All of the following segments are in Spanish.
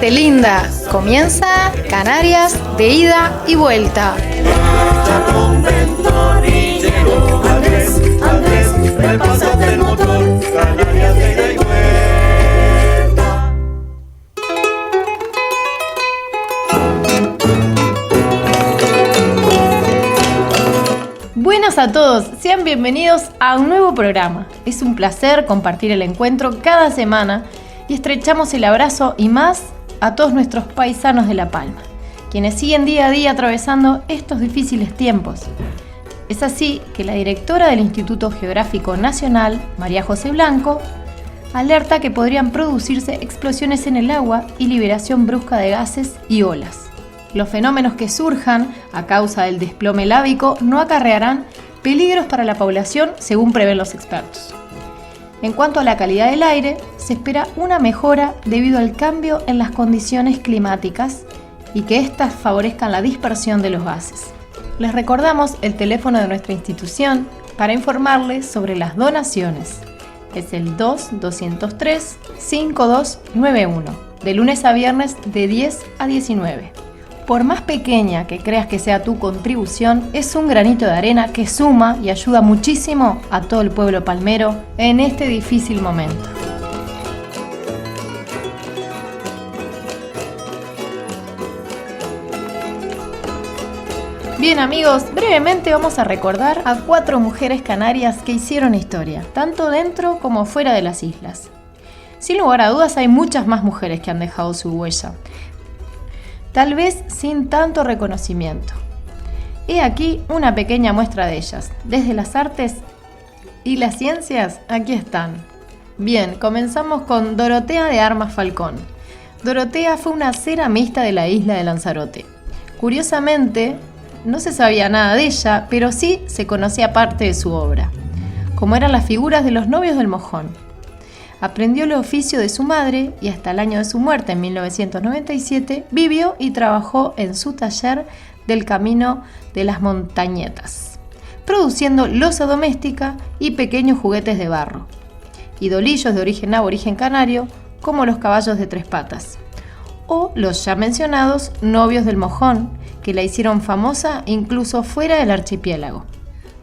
Gente linda, comienza Canarias de ida y vuelta. Andrés, repásate el motor, Canarias de ida y vuelta. Buenas a todos, sean bienvenidos a un nuevo programa. Es un placer compartir el encuentro cada semana y estrechamos el abrazo y más a todos nuestros paisanos de La Palma, quienes siguen día a día atravesando estos difíciles tiempos. Es así que la directora del Instituto Geográfico Nacional, María José Blanco, alerta que podrían producirse explosiones en el agua y liberación brusca de gases y olas. Los fenómenos que surjan a causa del desplome lábico no acarrearán peligros para la población, según prevén los expertos. En cuanto a la calidad del aire, se espera una mejora debido al cambio en las condiciones climáticas y que éstas favorezcan la dispersión de los gases. Les recordamos el teléfono de nuestra institución para informarles sobre las donaciones. Es el 2-203-5291, de lunes a viernes de 10 a 19. Por más pequeña que creas que sea tu contribución, es un granito de arena que suma y ayuda muchísimo a todo el pueblo palmero en este difícil momento. Bien amigos, brevemente vamos a recordar a 4 mujeres canarias que hicieron historia, tanto dentro como fuera de las islas. Sin lugar a dudas hay muchas más mujeres que han dejado su huella, tal vez sin tanto reconocimiento. He aquí una pequeña muestra de ellas. Desde las artes y las ciencias, aquí están. Bien, comenzamos con Dorotea de Armas Falcón. Dorotea fue una ceramista de la isla de Lanzarote. Curiosamente, no se sabía nada de ella, pero sí se conocía parte de su obra, como eran las figuras de los novios del mojón. Aprendió el oficio de su madre y hasta el año de su muerte, en 1997, vivió y trabajó en su taller del Camino de las Montañetas, produciendo loza doméstica y pequeños juguetes de barro, idolillos de origen aborigen canario, como los caballos de 3 patas, o los ya mencionados novios del mojón, que la hicieron famosa incluso fuera del archipiélago.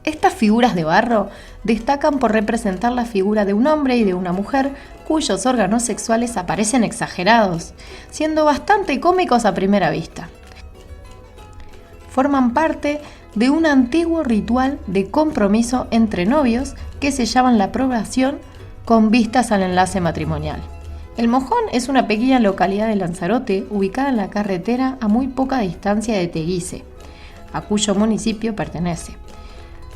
Estas figuras de barro destacan por representar la figura de un hombre y de una mujer cuyos órganos sexuales aparecen exagerados, siendo bastante cómicos a primera vista. Forman parte de un antiguo ritual de compromiso entre novios que sellaban la aprobación con vistas al enlace matrimonial. El Mojón es una pequeña localidad de Lanzarote ubicada en la carretera a muy poca distancia de Teguise, a cuyo municipio pertenece.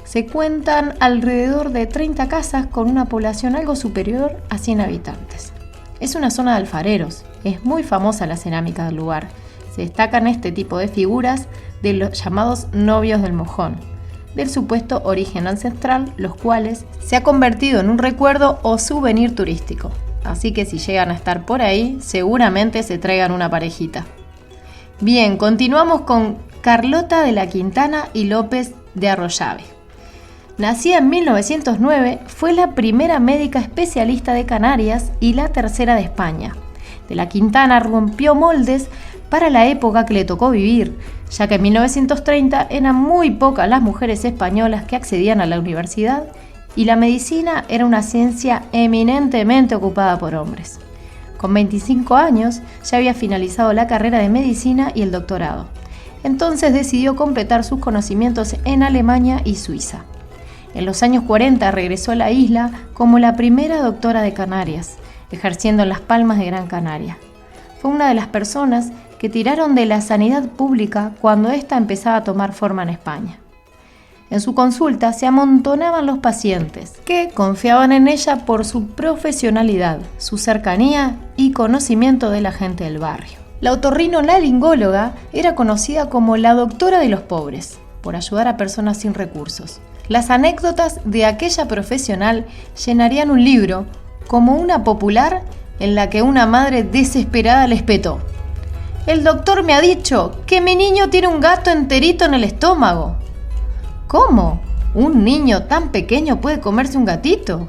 Se cuentan alrededor de 30 casas con una población algo superior a 100 habitantes. Es una zona de alfareros, es muy famosa la cerámica del lugar. Se destacan este tipo de figuras de los llamados novios del mojón, del supuesto origen ancestral, los cuales se ha convertido en un recuerdo o souvenir turístico. Así que si llegan a estar por ahí, seguramente se traigan una parejita. Bien, continuamos con Carlota de la Quintana y López de Arroyave. Nacida en 1909, fue la primera médica especialista de Canarias y la tercera de España. De la Quintana rompió moldes para la época que le tocó vivir, ya que en 1930 eran muy pocas las mujeres españolas que accedían a la universidad y la medicina era una ciencia eminentemente ocupada por hombres. Con 25 años ya había finalizado la carrera de medicina y el doctorado. Entonces decidió completar sus conocimientos en Alemania y Suiza. En los años 40 regresó a la isla como la primera doctora de Canarias, ejerciendo en Las Palmas de Gran Canaria. Fue una de las personas que tiraron de la sanidad pública cuando ésta empezaba a tomar forma en España. En su consulta se amontonaban los pacientes, que confiaban en ella por su profesionalidad, su cercanía y conocimiento de la gente del barrio. La otorrinolaringóloga era conocida como la doctora de los pobres, por ayudar a personas sin recursos. Las anécdotas de aquella profesional llenarían un libro, como una popular en la que una madre desesperada le espetó: «El doctor me ha dicho que mi niño tiene un gato enterito en el estómago». «¿Cómo? ¿Un niño tan pequeño puede comerse un gatito?».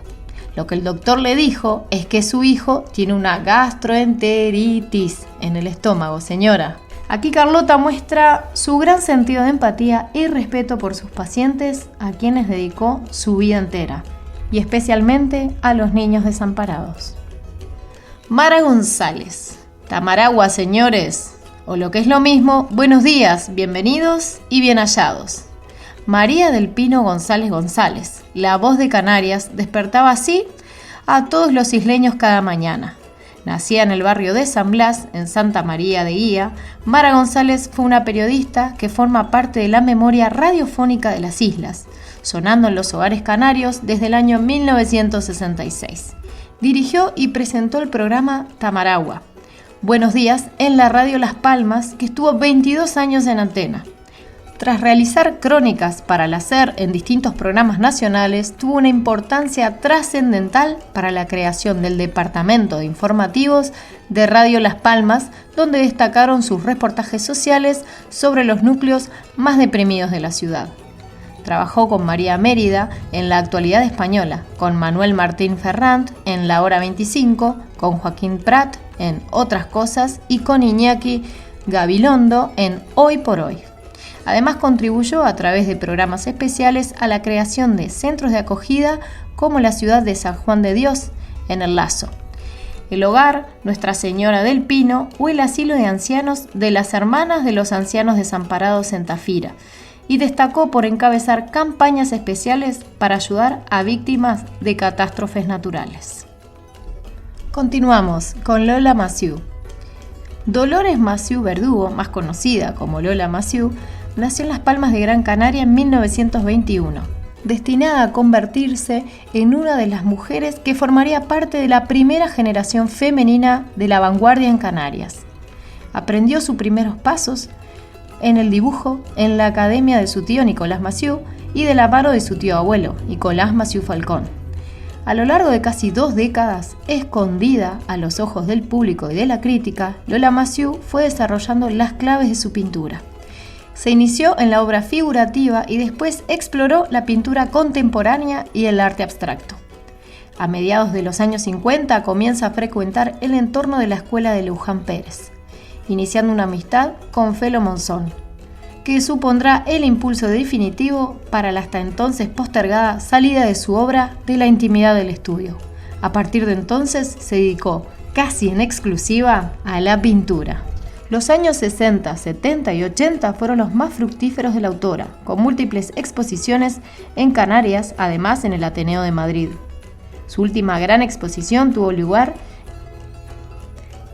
Lo que el doctor le dijo es que su hijo tiene una gastroenteritis en el estómago, señora. Aquí Carlota muestra su gran sentido de empatía y respeto por sus pacientes, a quienes dedicó su vida entera, y especialmente a los niños desamparados. Mara González. Tamaragua, señores. O lo que es lo mismo, buenos días, bienvenidos y bien hallados. María del Pino González González, la voz de Canarias, despertaba así a todos los isleños cada mañana. Nacida en el barrio de San Blas, en Santa María de Guía, Mara González fue una periodista que forma parte de la memoria radiofónica de las islas, sonando en los hogares canarios desde el año 1966. Dirigió y presentó el programa Tamaragua, Buenos días, en la radio Las Palmas, que estuvo 22 años en antena. Tras realizar crónicas para la SER en distintos programas nacionales, tuvo una importancia trascendental para la creación del Departamento de Informativos de Radio Las Palmas, donde destacaron sus reportajes sociales sobre los núcleos más deprimidos de la ciudad. Trabajó con María Mérida en La Actualidad Española, con Manuel Martín Ferrand en La Hora 25, con Joaquín Prat en Otras Cosas y con Iñaki Gabilondo en Hoy por Hoy. Además contribuyó a través de programas especiales a la creación de centros de acogida como la ciudad de San Juan de Dios, en El Lazo, el hogar Nuestra Señora del Pino o el asilo de ancianos de las Hermanas de los Ancianos Desamparados en Tafira, y destacó por encabezar campañas especiales para ayudar a víctimas de catástrofes naturales. Continuamos con Lola Massieu. Dolores Massieu Verdugo, más conocida como Lola Massieu, nació en Las Palmas de Gran Canaria en 1921, destinada a convertirse en una de las mujeres que formaría parte de la primera generación femenina de la vanguardia en Canarias. Aprendió sus primeros pasos en el dibujo en la academia de su tío Nicolás Massieu y de la mano de su tío abuelo, Nicolás Massieu Falcón. A lo largo de casi 2 décadas, escondida a los ojos del público y de la crítica, Lola Massieu fue desarrollando las claves de su pintura. Se inició en la obra figurativa y después exploró la pintura contemporánea y el arte abstracto. A mediados de los años 50 comienza a frecuentar el entorno de la escuela de Luján Pérez, iniciando una amistad con Felo Monzón, que supondrá el impulso definitivo para la hasta entonces postergada salida de su obra de la intimidad del estudio. A partir de entonces se dedicó casi en exclusiva a la pintura. Los años 60, 70 y 80 fueron los más fructíferos de la autora, con múltiples exposiciones en Canarias, además en el Ateneo de Madrid. Su última gran exposición tuvo lugar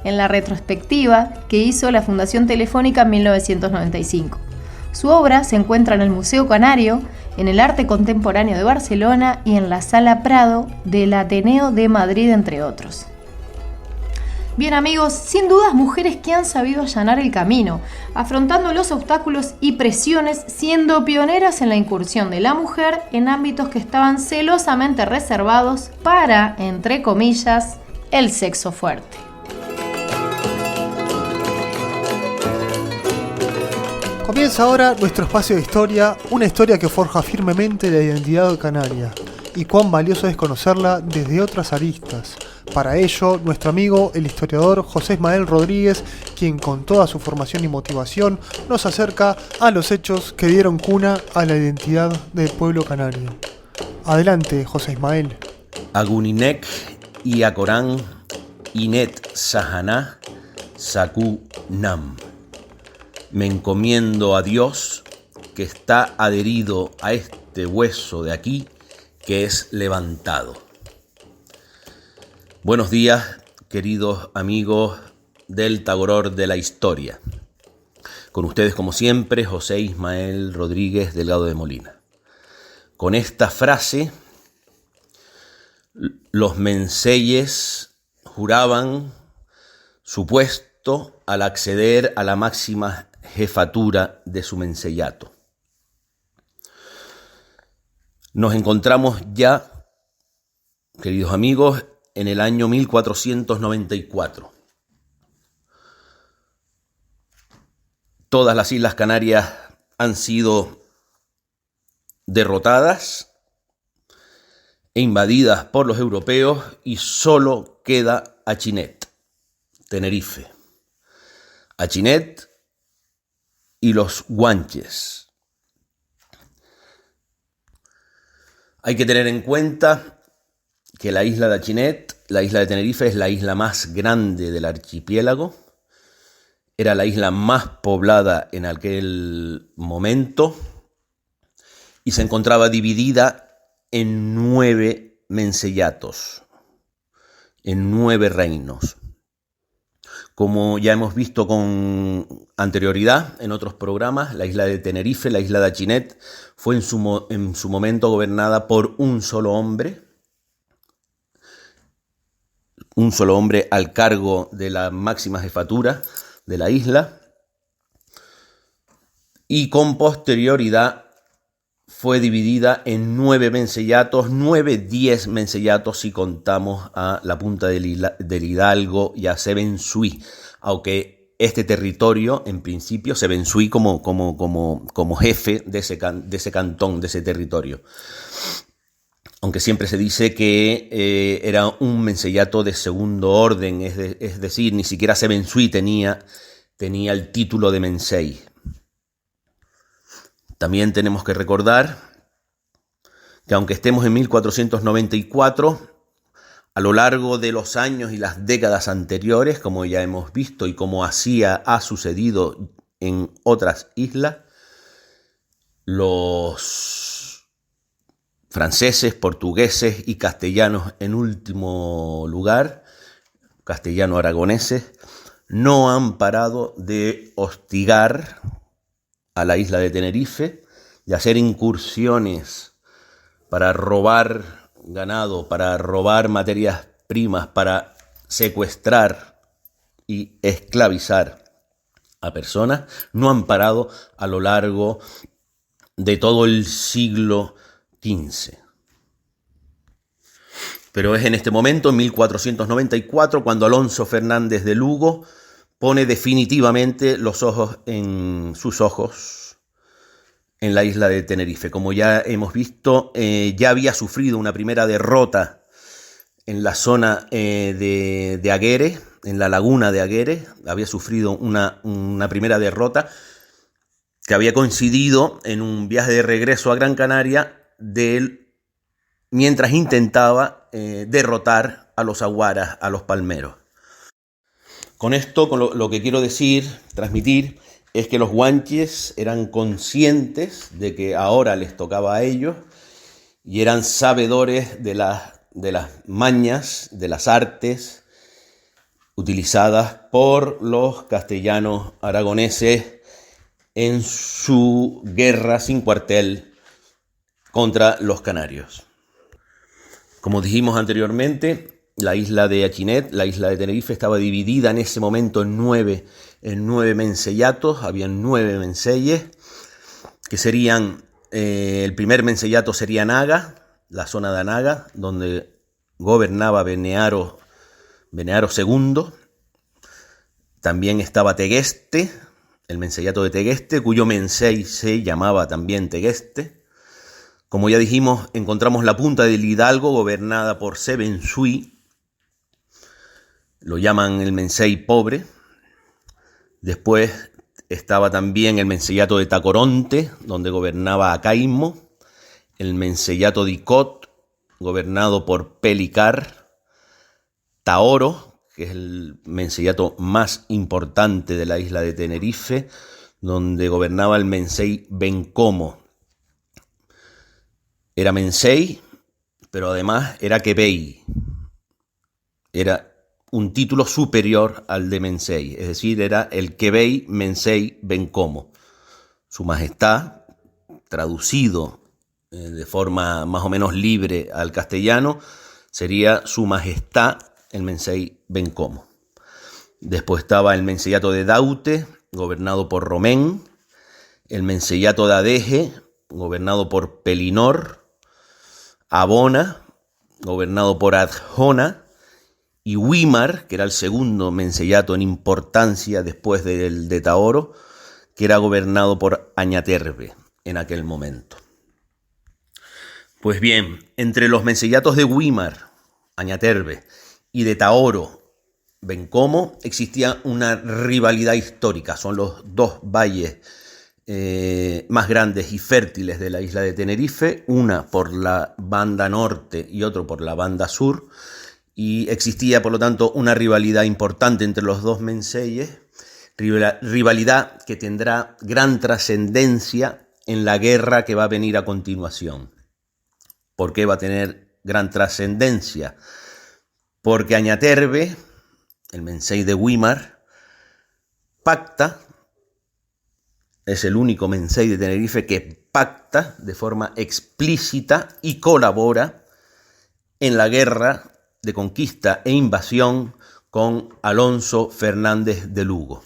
en la retrospectiva que hizo la Fundación Telefónica en 1995. Su obra se encuentra en el Museo Canario, en el Arte Contemporáneo de Barcelona y en la Sala Prado del Ateneo de Madrid, entre otros. Bien amigos, sin dudas mujeres que han sabido allanar el camino, afrontando los obstáculos y presiones, siendo pioneras en la incursión de la mujer en ámbitos que estaban celosamente reservados para, entre comillas, el sexo fuerte. Comienza ahora nuestro espacio de historia, una historia que forja firmemente la identidad canaria, y cuán valioso es conocerla desde otras aristas. Para ello, nuestro amigo, el historiador José Ismael Rodríguez, quien con toda su formación y motivación nos acerca a los hechos que dieron cuna a la identidad del pueblo canario. Adelante, José Ismael. Aguninek y Acorán, Inet Sahaná, Sakú Nam. Me encomiendo a Dios que está adherido a este hueso de aquí que es levantado. Buenos días, queridos amigos del Tagoror de la Historia. Con ustedes, como siempre, José Ismael Rodríguez Delgado de Molina. Con esta frase, los menseyes juraban su puesto al acceder a la máxima jefatura de su menseyato. Nos encontramos ya, queridos amigos, en el año 1494. Todas las Islas Canarias han sido derrotadas e invadidas por los europeos, y solo queda Achinet, Tenerife. Achinet y los guanches. Hay que tener en cuenta que la isla de Achinet, la isla de Tenerife, es la isla más grande del archipiélago. Era la isla más poblada en aquel momento y se encontraba dividida en 9 mencellatos, en 9 reinos. Como ya hemos visto con anterioridad en otros programas, la isla de Tenerife, la isla de Achinet, fue en su momento gobernada por un solo hombre al cargo de la máxima jefatura de la isla, y con posterioridad fue dividida en 9 mencellatos, 10 mencellatos si contamos a la punta del Hidalgo y a Sevensui, aunque este territorio, en principio, Sevensui como jefe de ese cantón, de ese territorio. Aunque siempre se dice que era un mencellato de segundo orden, es decir, ni siquiera Sevensui tenía el título de mensei. También tenemos que recordar que aunque estemos en 1494, a lo largo de los años y las décadas anteriores, como ya hemos visto y como ha sucedido en otras islas, los franceses, portugueses y castellanos en último lugar, castellano-aragoneses, no han parado de hostigar a la isla de Tenerife, de hacer incursiones para robar ganado, para robar materias primas, para secuestrar y esclavizar a personas. No han parado a lo largo de todo el siglo XV. Pero es en este momento, en 1494, cuando Alonso Fernández de Lugo pone definitivamente sus ojos en la isla de Tenerife. Como ya hemos visto, ya había sufrido una primera derrota en la zona de Aguere, en la laguna de Aguere. Había sufrido una primera derrota que había coincidido en un viaje de regreso a Gran Canaria de él, mientras intentaba derrotar a los aguaras, a los palmeros. Con esto, lo que quiero transmitir, es que los guanches eran conscientes de que ahora les tocaba a ellos y eran sabedores de las mañas, de las artes utilizadas por los castellanos aragoneses en su guerra sin cuartel contra los canarios. Como dijimos anteriormente, la isla de Achinet, la isla de Tenerife, estaba dividida en ese momento en 9 mencellatos. Habían 9 menceyes, que serían, el primer mencellato sería Naga, la zona de Anaga, donde gobernaba Benearo II. También estaba Tegueste, el mencellato de Tegueste, cuyo mensei se llamaba también Tegueste. Como ya dijimos, encontramos la punta del Hidalgo, gobernada por Sevensui. Lo llaman el mensei pobre. Después estaba también el mencellato de Tacoronte, donde gobernaba Acaimo. El mencellato de Icot, gobernado por Pelicar. Taoro, que es el mencellato más importante de la isla de Tenerife, donde gobernaba el mensei Bencomo. Era mensei, pero además era quebei. Era un título superior al de mensei, es decir, era el quebei mensei Bencomo. Su majestad, traducido de forma más o menos libre al castellano, sería su majestad el mensei Bencomo. Después estaba el mencellato de Daute, gobernado por Romén, el mencellato de Adeje, gobernado por Pelinor, Abona, gobernado por Adjona, y Wimar, que era el segundo mencellato en importancia después del de Taoro, que era gobernado por Añaterbe en aquel momento. Pues bien, entre los menceyatos de Güímar, Añaterbe, y de Taoro, Bencomo, existía una rivalidad histórica. Son los dos valles más grandes y fértiles de la isla de Tenerife, una por la banda norte y otro por la banda sur, y existía por lo tanto una rivalidad importante entre los dos menceyes, rivalidad que tendrá gran trascendencia en la guerra que va a venir a continuación. ¿Por qué va a tener gran trascendencia? Porque Añaterbe, el mencey de Güímar, pacta, es el único mencey de Tenerife que pacta de forma explícita y colabora en la guerra de conquista e invasión con Alonso Fernández de Lugo.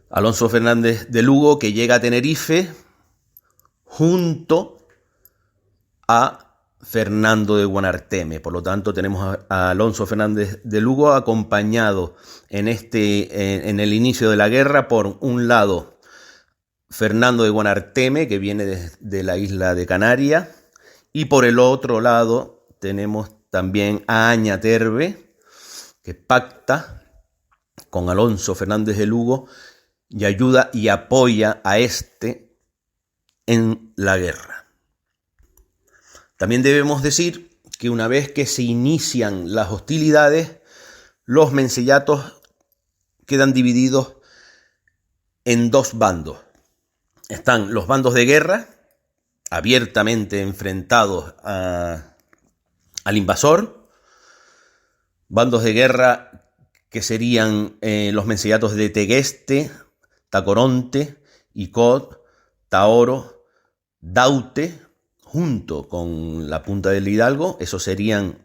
Alonso Fernández de Lugo, que llega a Tenerife junto a Fernando de Guanarteme. Por lo tanto, tenemos a Alonso Fernández de Lugo acompañado en el inicio de la guerra, por un lado Fernando de Guanarteme, que viene de la isla de Canarias, y por el otro lado tenemos también a Añaterbe, que pacta con Alonso Fernández de Lugo y ayuda y apoya a este en la guerra. También debemos decir que una vez que se inician las hostilidades, los menceyatos quedan divididos en dos bandos. Están los bandos de guerra, abiertamente enfrentados al invasor, bandos de guerra que serían los menceyatos de Tegueste, Tacoronte, Icod, Taoro, Daute, junto con la Punta del Hidalgo. Esos serían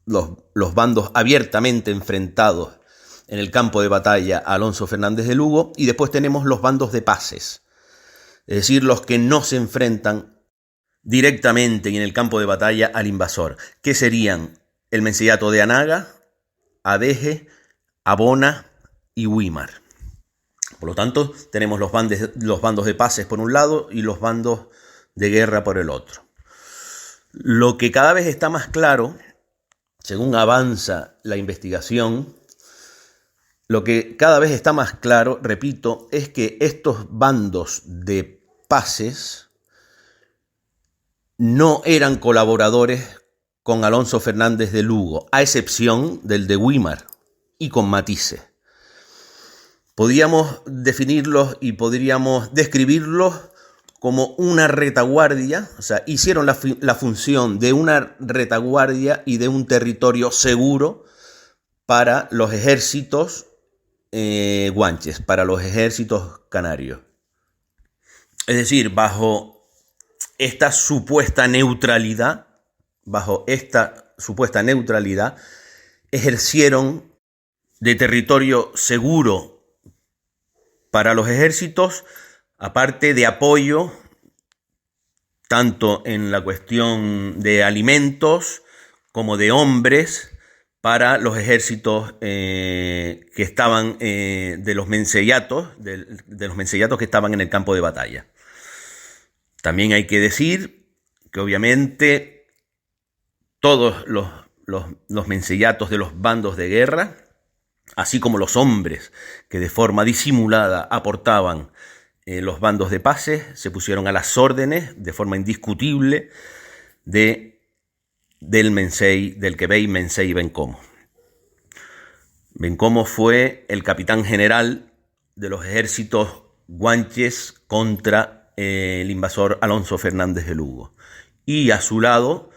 los bandos abiertamente enfrentados en el campo de batalla a Alonso Fernández de Lugo. Y después tenemos los bandos de pases, es decir, los que no se enfrentan directamente y en el campo de batalla al invasor, que serían el menceyato de Anaga, Adeje, Abona y Güímar. Por lo tanto, tenemos los bandos de pases por un lado y los bandos de guerra por el otro. Lo que cada vez está más claro, según avanza la investigación, lo que cada vez está más claro, repito, es que estos bandos de pases no eran colaboradores con Alonso Fernández de Lugo, a excepción del de Güímar, y con matices. Podríamos definirlos y podríamos describirlos como una retaguardia, o sea, hicieron la función de una retaguardia y de un territorio seguro para los ejércitos guanches, para los ejércitos canarios. Es decir, bajo esta supuesta neutralidad, ejercieron de territorio seguro para los ejércitos, aparte de apoyo, tanto en la cuestión de alimentos como de hombres, para los ejércitos que estaban de los menceyatos que estaban en el campo de batalla. También hay que decir que obviamente todos los menceyatos de los bandos de guerra, así como los hombres que de forma disimulada aportaban los bandos de pases, se pusieron a las órdenes de forma indiscutible del quebey mencey Bencomo. Bencomo fue el capitán general de los ejércitos guanches contra el invasor Alonso Fernández de Lugo. Y a su lado,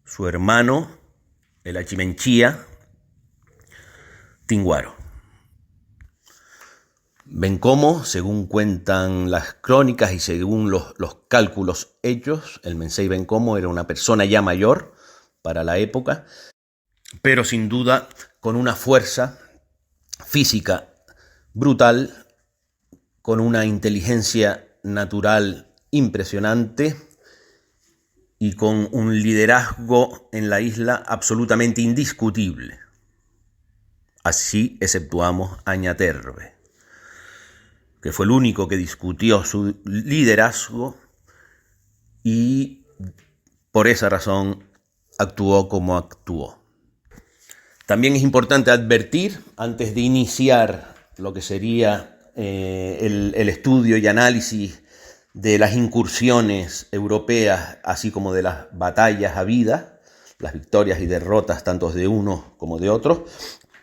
su hermano, el Achimenchía Tinguaro. Bencomo, según cuentan las crónicas y según los cálculos hechos, el mencey Bencomo era una persona ya mayor para la época, pero sin duda con una fuerza física brutal, con una inteligencia natural impresionante y con un liderazgo en la isla absolutamente indiscutible. Así exceptuamos a Añaterbe, que fue el único que discutió su liderazgo y por esa razón actuó como actuó. También es importante advertir, antes de iniciar lo que sería el estudio y análisis de las incursiones europeas, así como de las batallas habidas, las victorias y derrotas tanto de unos como de otros,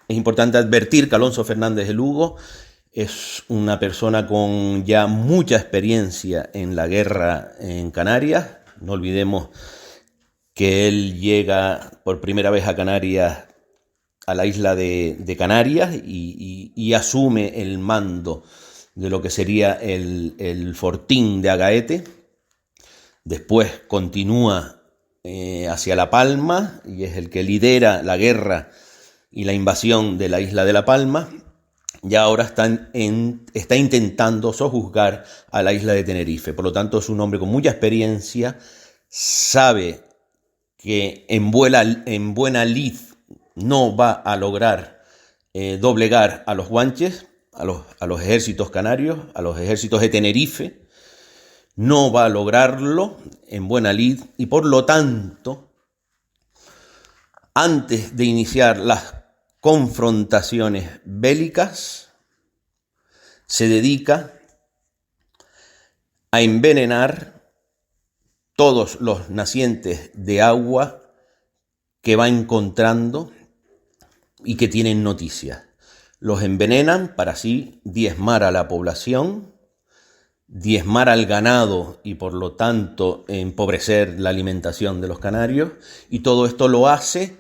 es importante advertir que Alonso Fernández de Lugo es una persona con ya mucha experiencia en la guerra en Canarias. No olvidemos que él llega por primera vez a Canarias, a la isla de Canarias, y asume el mando de lo que sería el fortín de Agaete. Después continúa hacia La Palma y es el que lidera la guerra y la invasión de la isla de La Palma. Ya ahora está intentando sojuzgar a la isla de Tenerife. Por lo tanto, es un hombre con mucha experiencia, sabe que en buena lid no va a lograr doblegar a los guanches, a los ejércitos canarios, a los ejércitos de Tenerife. No va a lograrlo en buena lid y por lo tanto, antes de iniciar las confrontaciones bélicas, se dedica a envenenar todos los nacientes de agua que va encontrando y que tienen noticias. Los envenenan para así diezmar a la población, diezmar al ganado y por lo tanto empobrecer la alimentación de los canarios, y todo esto lo hace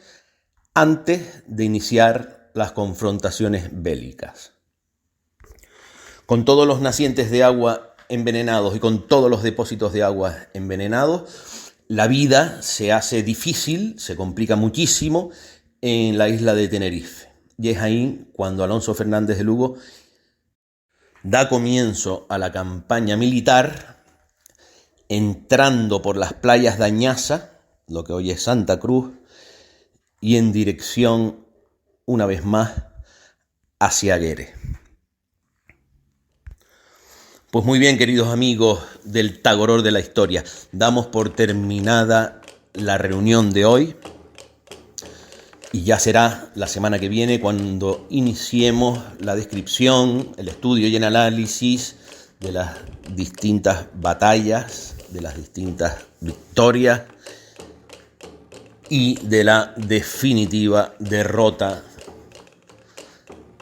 antes de iniciar las confrontaciones bélicas. Con todos los nacientes de agua envenenados y con todos los depósitos de agua envenenados, la vida se hace difícil, se complica muchísimo en la isla de Tenerife. Y es ahí cuando Alonso Fernández de Lugo da comienzo a la campaña militar, entrando por las playas de Añaza, lo que hoy es Santa Cruz, y en dirección, una vez más, hacia Aguere. Pues muy bien, queridos amigos del Tagoror de la Historia, damos por terminada la reunión de hoy y ya será la semana que viene cuando iniciemos la descripción, el estudio y el análisis de las distintas batallas, de las distintas victorias y de la definitiva derrota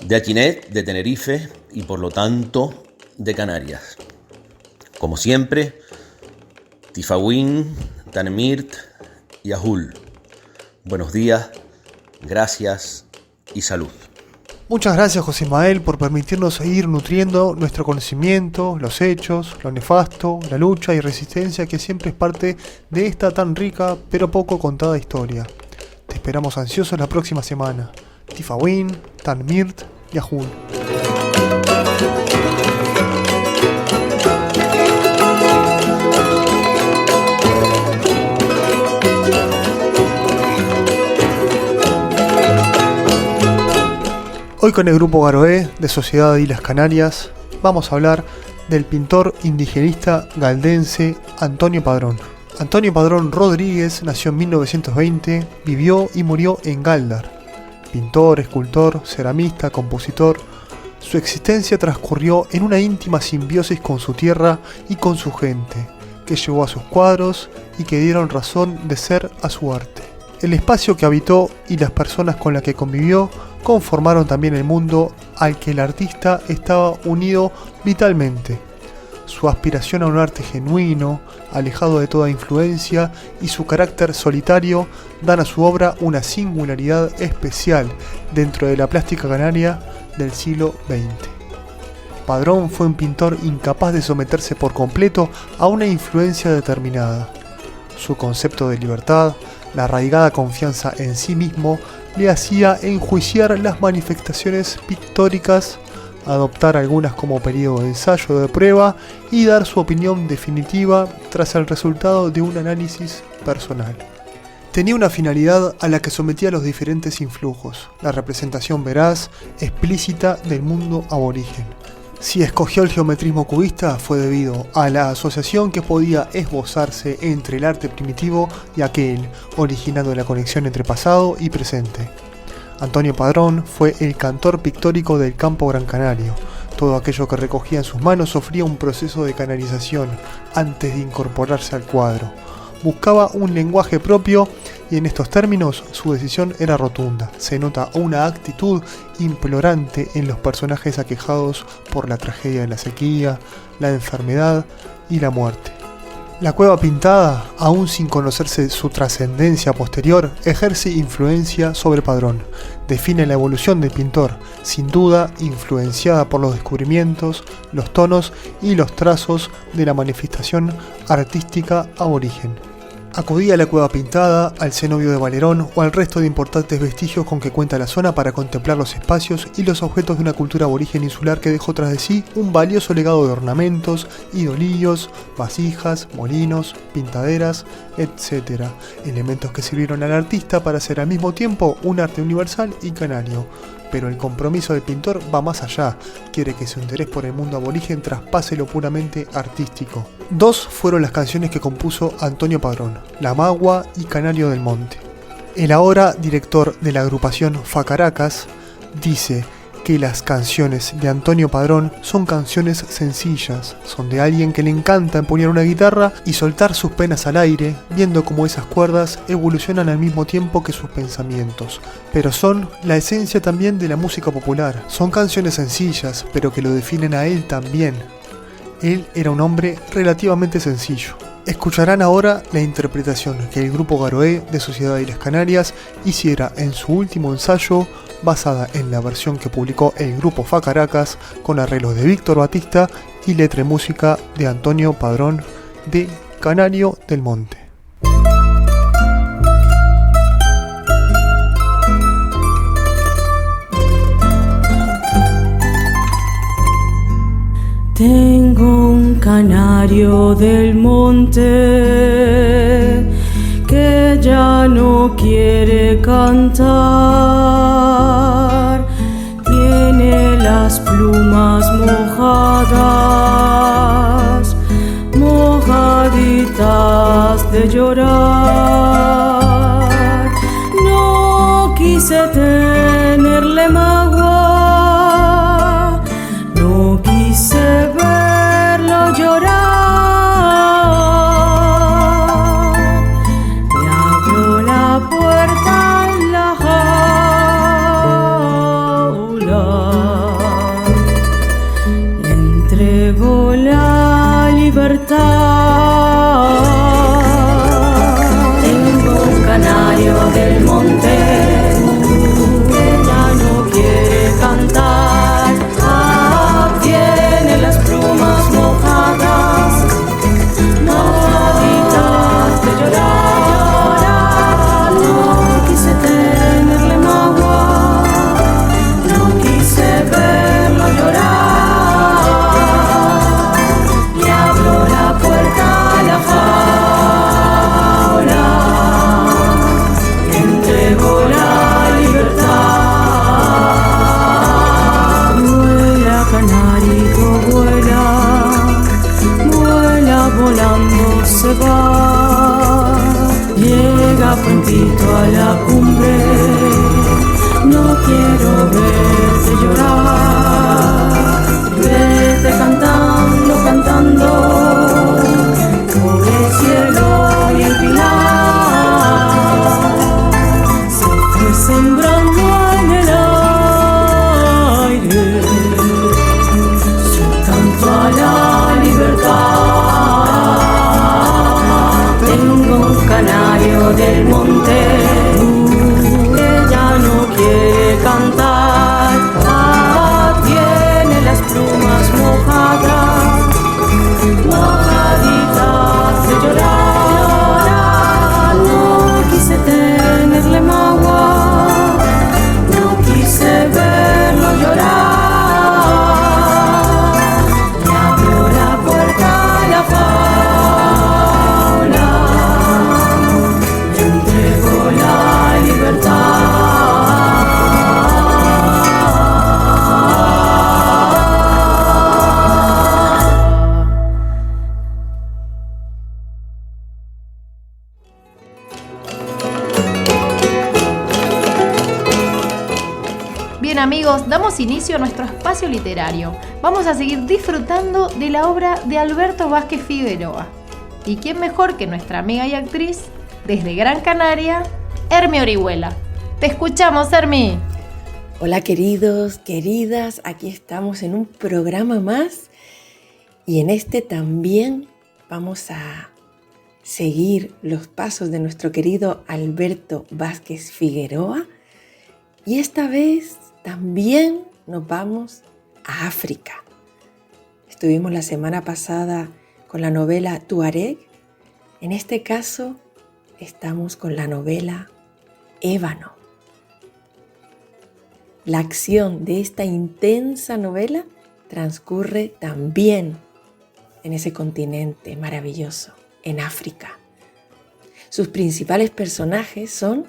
de Achinet, de Tenerife y por lo tanto de Canarias. Como siempre, Tifawin, Tanemirt y Ahul. Buenos días, gracias y salud. Muchas gracias, José Ismael, por permitirnos seguir nutriendo nuestro conocimiento, los hechos, lo nefasto, la lucha y resistencia que siempre es parte de esta tan rica pero poco contada historia. Te esperamos ansiosos la próxima semana. Tifawin, Tanemirt y Ahul. Hoy con el grupo Garoé de Sociedad de Islas Canarias vamos a hablar del pintor indigenista galdense Antonio Padrón. Antonio Padrón Rodríguez nació en 1920, vivió y murió en Gáldar. Pintor, escultor, ceramista, compositor, su existencia transcurrió en una íntima simbiosis con su tierra y con su gente, que llevó a sus cuadros y que dieron razón de ser a su arte. El espacio que habitó y las personas con las que convivió conformaron también el mundo al que el artista estaba unido vitalmente. Su aspiración a un arte genuino, alejado de toda influencia, y su carácter solitario dan a su obra una singularidad especial dentro de la plástica canaria del siglo XX. Padrón fue un pintor incapaz de someterse por completo a una influencia determinada. Su concepto de libertad, la arraigada confianza en sí mismo, le hacía enjuiciar las manifestaciones pictóricas, adoptar algunas como periodo de ensayo de prueba y dar su opinión definitiva tras el resultado de un análisis personal. Tenía una finalidad a la que sometía los diferentes influjos, la representación veraz, explícita del mundo aborigen. Si escogió el geometrismo cubista fue debido a la asociación que podía esbozarse entre el arte primitivo y aquel, originando la conexión entre pasado y presente. Antonio Padrón fue el cantor pictórico del campo Gran Canario. Todo aquello que recogía en sus manos sufría un proceso de canalización antes de incorporarse al cuadro. Buscaba un lenguaje propio y en estos términos su decisión era rotunda. Se nota una actitud implorante en los personajes aquejados por la tragedia de la sequía, la enfermedad y la muerte. La Cueva Pintada, aún sin conocerse su trascendencia posterior, ejerce influencia sobre Padrón. Define la evolución del pintor, sin duda influenciada por los descubrimientos, los tonos y los trazos de la manifestación artística aborigen. Acudía a la Cueva Pintada, al cenobio de Valerón o al resto de importantes vestigios con que cuenta la zona para contemplar los espacios y los objetos de una cultura aborigen insular que dejó tras de sí un valioso legado de ornamentos, idolillos, vasijas, molinos, pintaderas, etc. Elementos que sirvieron al artista para hacer al mismo tiempo un arte universal y canario. Pero el compromiso del pintor va más allá, quiere que su interés por el mundo aborigen traspase lo puramente artístico. Dos fueron las canciones que compuso Antonio Padrón, La Magua y Canario del Monte. El ahora director de la agrupación Facaracas dice que las canciones de Antonio Padrón son canciones sencillas, son de alguien que le encanta empuñar una guitarra y soltar sus penas al aire, viendo cómo esas cuerdas evolucionan al mismo tiempo que sus pensamientos. Pero son la esencia también de la música popular. Son canciones sencillas, pero que lo definen a él también. Él era un hombre relativamente sencillo. Escucharán ahora la interpretación que el grupo Garoé de Sociedad de las Canarias hiciera en su último ensayo, basada en la versión que publicó el grupo Facaracas con arreglos de Víctor Batista y letra y música de Antonio Padrón de Canario del Monte. Tengo un canario del monte que ya no quiere cantar. Tiene las plumas mojadas, mojaditas de llorar. No quise tenerle magua, no quise verlo llorar. Le abro la puerta en la jaula, le entrego la libertad. Tengo un canario del monte que ya no quiere cantar. Tiene las plumas mojadas, mojaditas de llorar. No quise tenerle magua, no quise verlo llorar. Le abro la puerta a la jaula, le entrego la libertad. Vuela, canarito, vuela, vuela volando se va. Llega prontito a la cumbre, no quiero verte llorar. Vete cantando, cantando, por el cielo y el pilar. Se fue sembrando en el aire su canto a la libertad. Tengo un canario del monte que ya no quiere cantar. amigos, damos inicio a nuestro espacio literario. Vamos a seguir disfrutando de la obra de Alberto Vázquez Figueroa. ¿Y quién mejor que nuestra amiga y actriz, desde Gran Canaria, Hermi Orihuela? Te escuchamos, Hermi. Hola queridos, queridas, aquí estamos en un programa más y en este también vamos a seguir los pasos de nuestro querido Alberto Vázquez Figueroa y esta vez también nos vamos a África. Estuvimos la semana pasada con la novela Tuareg, en este caso estamos con la novela Ébano. La acción de esta intensa novela transcurre también en ese continente maravilloso, en África. Sus principales personajes son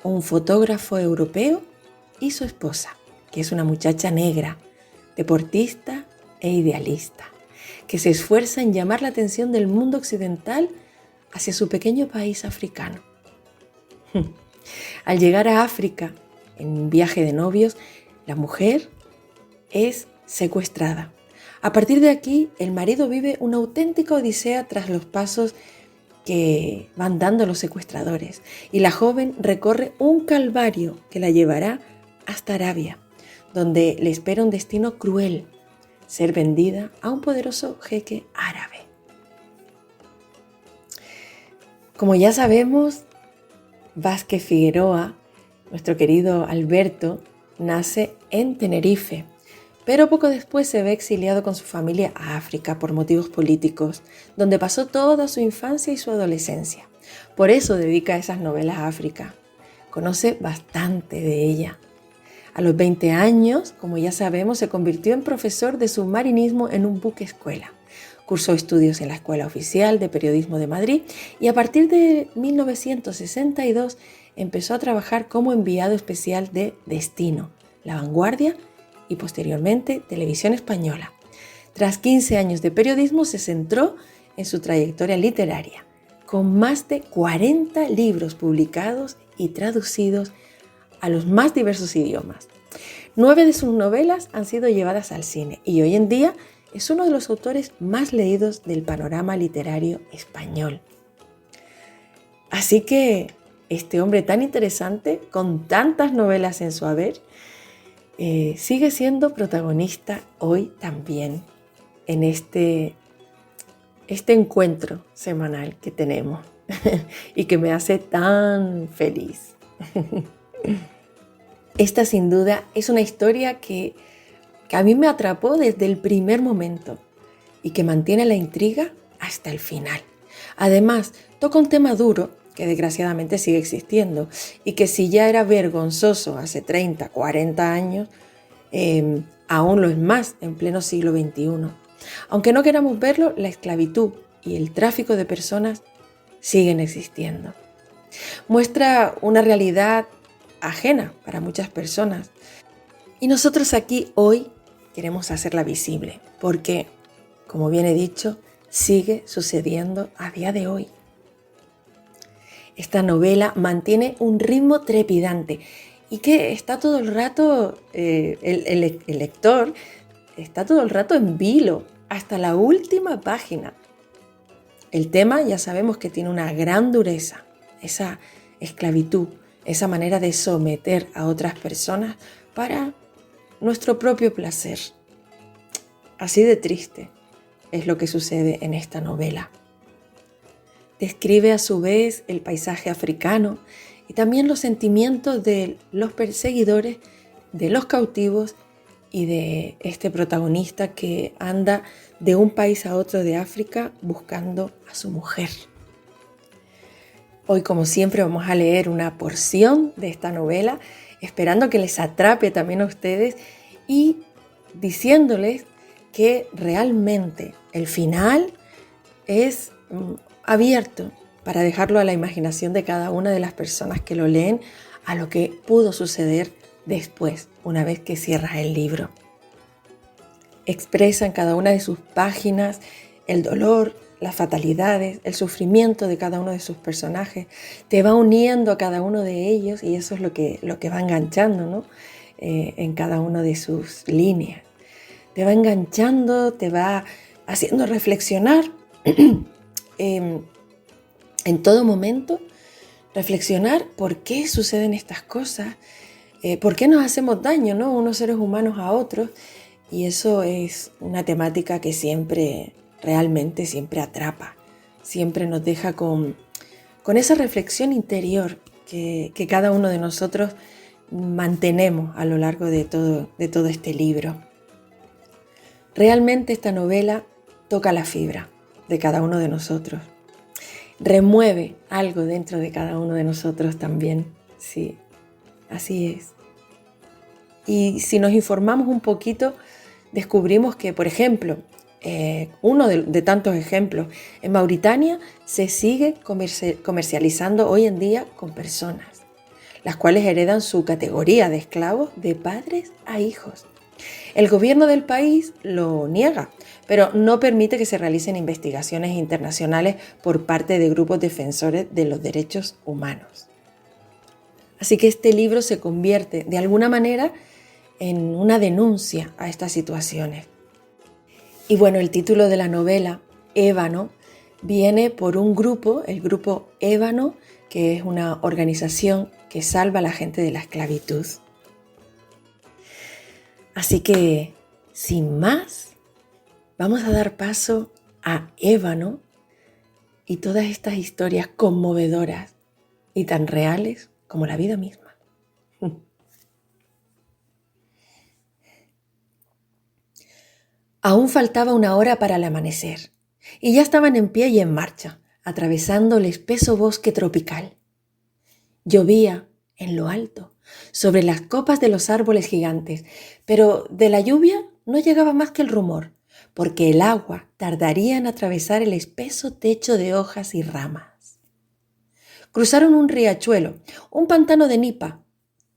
un fotógrafo europeo y su esposa, que es una muchacha negra, deportista e idealista, que se esfuerza en llamar la atención del mundo occidental hacia su pequeño país africano. Al llegar a África, en un viaje de novios, la mujer es secuestrada. A partir de aquí, el marido vive una auténtica odisea tras los pasos que van dando los secuestradores y la joven recorre un calvario que la llevará hasta Arabia, donde le espera un destino cruel, ser vendida a un poderoso jeque árabe. Como ya sabemos, Vázquez Figueroa, nuestro querido Alberto, nace en Tenerife, pero poco después se ve exiliado con su familia a África por motivos políticos, donde pasó toda su infancia y su adolescencia. Por eso dedica esas novelas a África. Conoce bastante de ella. A los 20 años, como ya sabemos, se convirtió en profesor de submarinismo en un buque escuela. Cursó estudios en la Escuela Oficial de Periodismo de Madrid y a partir de 1962 empezó a trabajar como enviado especial de Destino, La Vanguardia y posteriormente Televisión Española. Tras 15 años de periodismo se centró en su trayectoria literaria, con más de 40 libros publicados y traducidos a los más diversos idiomas. 9 de sus novelas han sido llevadas al cine y hoy en día es uno de los autores más leídos del panorama literario español. Así que este hombre tan interesante, con tantas novelas en su haber, sigue siendo protagonista hoy también en este encuentro semanal que tenemos y que me hace tan feliz. Esta sin duda es una historia que a mí me atrapó desde el primer momento y que mantiene la intriga hasta el final. Además, toca un tema duro que desgraciadamente sigue existiendo y que si ya era vergonzoso hace 30, 40 años, aún lo es más en pleno siglo XXI. Aunque no queramos verlo, la esclavitud y el tráfico de personas siguen existiendo. Muestra una realidad ajena para muchas personas y nosotros aquí hoy queremos hacerla visible porque, como bien he dicho, sigue sucediendo a día de hoy. Esta novela mantiene un ritmo trepidante y que está todo el rato, el lector está todo el rato en vilo, hasta la última página. El tema ya sabemos que tiene una gran dureza, esa esclavitud, esa manera de someter a otras personas para nuestro propio placer. Así de triste es lo que sucede en esta novela. Describe a su vez el paisaje africano y también los sentimientos de los perseguidores, de los cautivos y de este protagonista que anda de un país a otro de África buscando a su mujer. Hoy, como siempre, vamos a leer una porción de esta novela, esperando que les atrape también a ustedes y diciéndoles que realmente el final es abierto para dejarlo a la imaginación de cada una de las personas que lo leen, a lo que pudo suceder después, una vez que cierras el libro. Expresa en cada una de sus páginas el dolor, las fatalidades, el sufrimiento de cada uno de sus personajes. Te va uniendo a cada uno de ellos y eso es lo que va enganchando, ¿no? en cada una de sus líneas. Te va enganchando, te va haciendo reflexionar en todo momento, reflexionar por qué suceden estas cosas, por qué nos hacemos daño, ¿no? Unos seres humanos a otros. Y eso es una temática que realmente siempre atrapa, siempre nos deja con esa reflexión interior que cada uno de nosotros mantenemos a lo largo de todo este libro. Realmente esta novela toca la fibra de cada uno de nosotros, remueve algo dentro de cada uno de nosotros también, sí, así es. Y si nos informamos un poquito, descubrimos que, por ejemplo, uno de tantos ejemplos, en Mauritania se sigue comercializando hoy en día con personas, las cuales heredan su categoría de esclavos de padres a hijos. El gobierno del país lo niega, pero no permite que se realicen investigaciones internacionales por parte de grupos defensores de los derechos humanos. Así que este libro se convierte, de alguna manera, en una denuncia a estas situaciones. Y bueno, el título de la novela, Ébano, viene por un grupo, el grupo Ébano, que es una organización que salva a la gente de la esclavitud. Así que, sin más, vamos a dar paso a Ébano y todas estas historias conmovedoras y tan reales como la vida misma. Aún faltaba una hora para el amanecer, y ya estaban en pie y en marcha, atravesando el espeso bosque tropical. Llovía en lo alto, sobre las copas de los árboles gigantes, pero de la lluvia no llegaba más que el rumor, porque el agua tardaría en atravesar el espeso techo de hojas y ramas. Cruzaron un riachuelo, un pantano de nipa,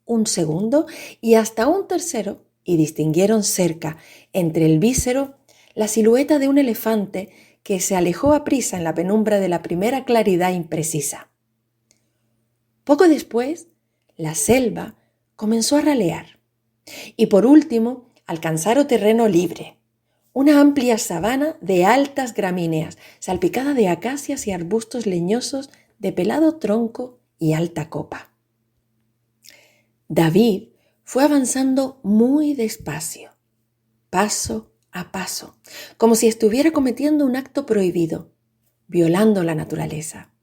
un segundo y hasta un tercero, y distinguieron cerca, entre el víscero, la silueta de un elefante que se alejó aprisa en la penumbra de la primera claridad imprecisa. Poco después, la selva comenzó a ralear y por último alcanzaron terreno libre, una amplia sabana de altas gramíneas, salpicada de acacias y arbustos leñosos de pelado tronco y alta copa. David fue avanzando muy despacio, paso a paso, como si estuviera cometiendo un acto prohibido, violando la naturaleza.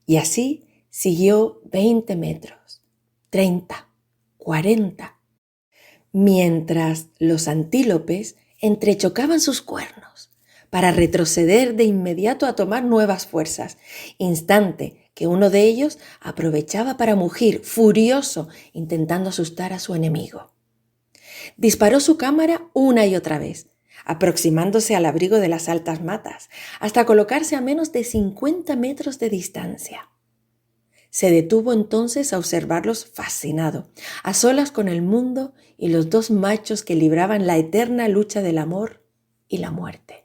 Y así siguió 20 metros, 30, 40, mientras los antílopes entrechocaban sus cuernos para retroceder de inmediato a tomar nuevas fuerzas, instante que uno de ellos aprovechaba para mugir, furioso, intentando asustar a su enemigo. Disparó su cámara una y otra vez, aproximándose al abrigo de las altas matas, hasta colocarse a menos de 50 metros de distancia. Se detuvo entonces a observarlos fascinado, a solas con el mundo y los dos machos que libraban la eterna lucha del amor y la muerte,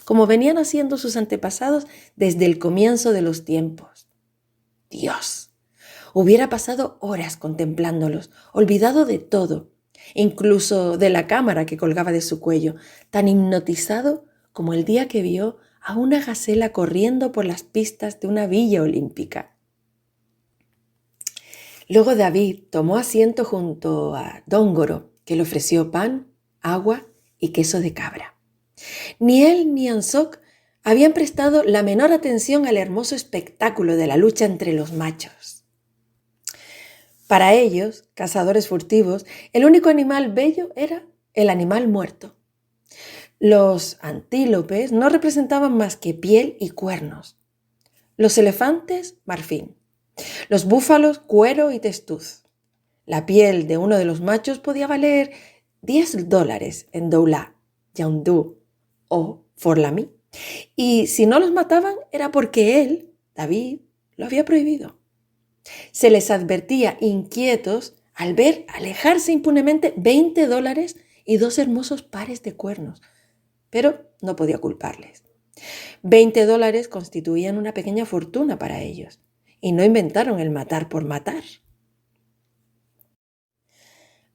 como venían haciendo sus antepasados desde el comienzo de los tiempos. Dios, hubiera pasado horas contemplándolos, olvidado de todo, incluso de la cámara que colgaba de su cuello, tan hipnotizado como el día que vio a una gacela corriendo por las pistas de una villa olímpica. Luego David tomó asiento junto a Dóngoro, que le ofreció pan, agua y queso de cabra. Ni él ni Ansok habían prestado la menor atención al hermoso espectáculo de la lucha entre los machos. Para ellos, cazadores furtivos, el único animal bello era el animal muerto. Los antílopes no representaban más que piel y cuernos. Los elefantes, marfín. Los búfalos, cuero y testuz. La piel de uno de los machos podía valer $10 en Douala, Yaoundé o Forlami. Y si no los mataban era porque él, David, lo había prohibido. Se les advertía inquietos al ver alejarse impunemente $20 y 2 hermosos pares de cuernos, pero no podía culparles. $20 constituían una pequeña fortuna para ellos y no inventaron el matar por matar.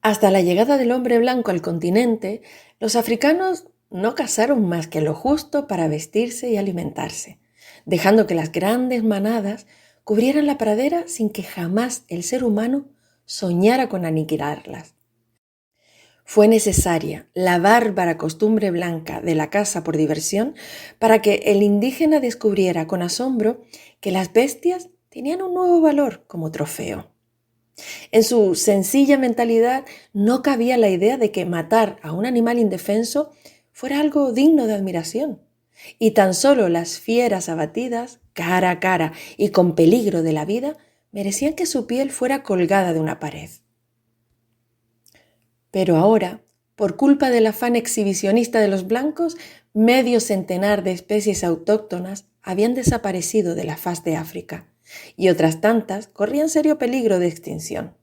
Hasta la llegada del hombre blanco al continente, los africanos no cazaron más que lo justo para vestirse y alimentarse, dejando que las grandes manadas cubrieran la pradera sin que jamás el ser humano soñara con aniquilarlas. Fue necesaria la bárbara costumbre blanca de la caza por diversión para que el indígena descubriera con asombro que las bestias tenían un nuevo valor como trofeo. En su sencilla mentalidad no cabía la idea de que matar a un animal indefenso fuera algo digno de admiración, y tan solo las fieras abatidas, cara a cara y con peligro de la vida, merecían que su piel fuera colgada de una pared. Pero ahora, por culpa del afán exhibicionista de los blancos, medio centenar de especies autóctonas habían desaparecido de la faz de África, y otras tantas corrían serio peligro de extinción.